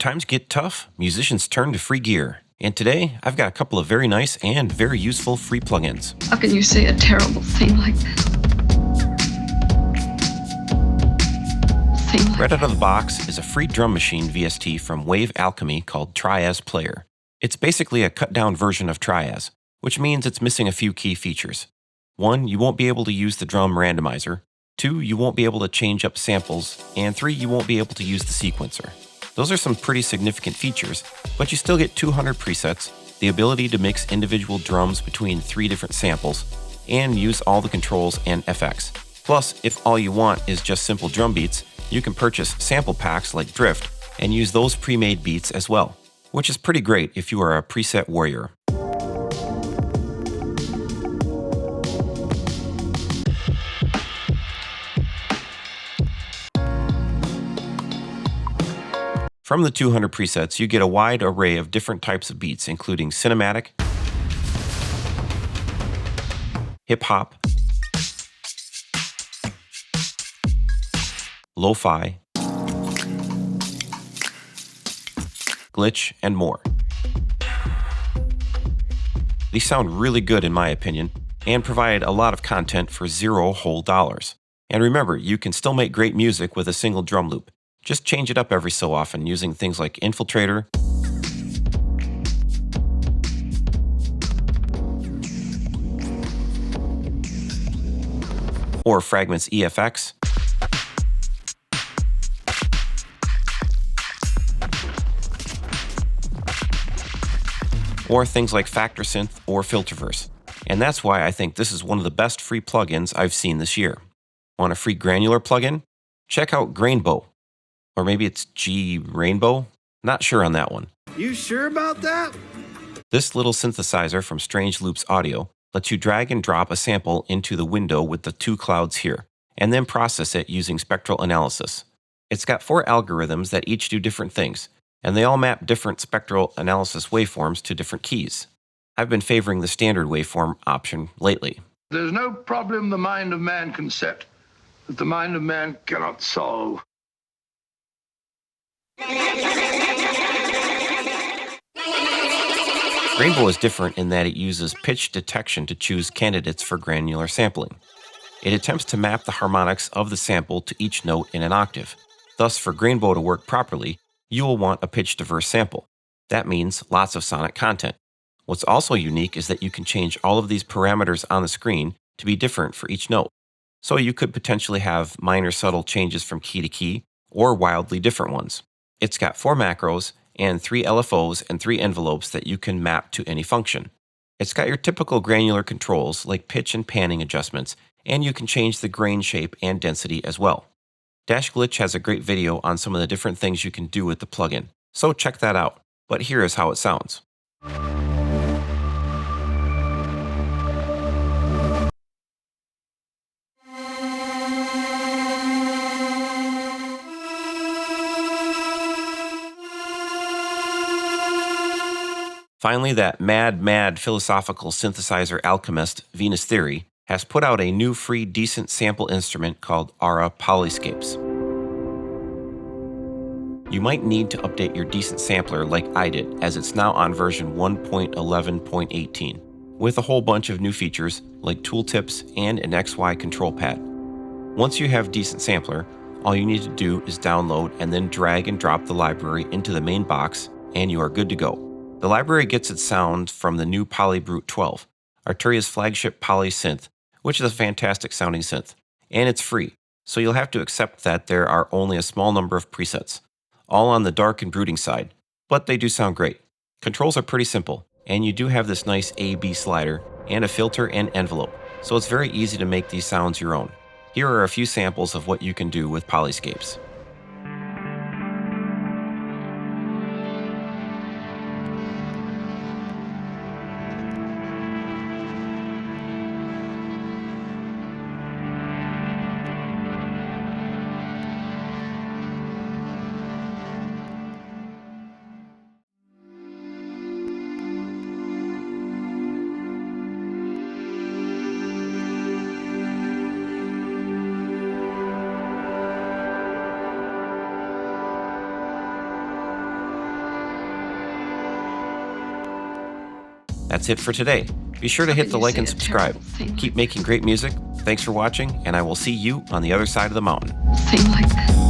times get tough, musicians turn to free gear. And today, I've got a couple of very nice and very useful free plugins. How can you say a terrible thing like that? Right out of the box is a free drum machine VST from Wave Alchemy called Triaz Player. It's basically a cut-down version of Triaz, which means it's missing a few key features. 1, you won't be able to use the drum randomizer. 2, you won't be able to change up samples. And 3, you won't be able to use the sequencer. Those are some pretty significant features, but you still get 200 presets, the ability to mix individual drums between 3 different samples, and use all the controls and FX. Plus, if all you want is just simple drum beats, you can purchase sample packs like Drift and use those pre-made beats as well, which is pretty great if you are a preset warrior. From the 200 presets, you get a wide array of different types of beats, including cinematic, hip-hop, lo-fi, glitch, and more. These sound really good in my opinion, and provide a lot of content for $0 whole dollars. And remember, you can still make great music with a single drum loop. Just change it up every so often using things like Infiltrator, or Fragments EFX, or things like Factor Synth or Filterverse. And that's why I think this is one of the best free plugins I've seen this year. Want a free granular plugin? Check out Grainbow. Or maybe it's Grainbow? Not sure on that one. You sure about that? This little synthesizer from Strange Loops Audio lets you drag and drop a sample into the window with the 2 clouds here, and then process it using spectral analysis. It's got 4 algorithms that each do different things, and they all map different spectral analysis waveforms to different keys. I've been favoring the standard waveform option lately. There's no problem the mind of man can set that the mind of man cannot solve. Grainbow is different in that it uses pitch detection to choose candidates for granular sampling. It attempts to map the harmonics of the sample to each note in an octave. Thus, for Grainbow to work properly, you will want a pitch-diverse sample. That means lots of sonic content. What's also unique is that you can change all of these parameters on the screen to be different for each note. So you could potentially have minor subtle changes from key to key, or wildly different ones. It's got 4 macros and 3 LFOs and 3 envelopes that you can map to any function. It's got your typical granular controls like pitch and panning adjustments, and you can change the grain shape and density as well. Dash Glitch has a great video on some of the different things you can do with the plugin, so check that out. But here is how it sounds. Finally, that mad philosophical synthesizer alchemist, Venus Theory, has put out a new free decent sample instrument called Aura Polyscapes. You might need to update your decent sampler like I did, as it's now on version 1.11.18, with a whole bunch of new features like tooltips and an XY control pad. Once you have decent sampler, all you need to do is download and then drag and drop the library into the main box, and you are good to go. The library gets its sound from the new Polybrute 12, Arturia's flagship poly synth, which is a fantastic sounding synth, and it's free, so you'll have to accept that there are only a small number of presets, all on the dark and brooding side, but they do sound great. Controls are pretty simple, and you do have this nice A-B slider and a filter and envelope, so it's very easy to make these sounds your own. Here are a few samples of what you can do with Polyscapes. That's it for today. Be sure to hit the like and subscribe. Keep making great music. Thanks for watching, and I will see you on the other side of the mountain. Thing like that.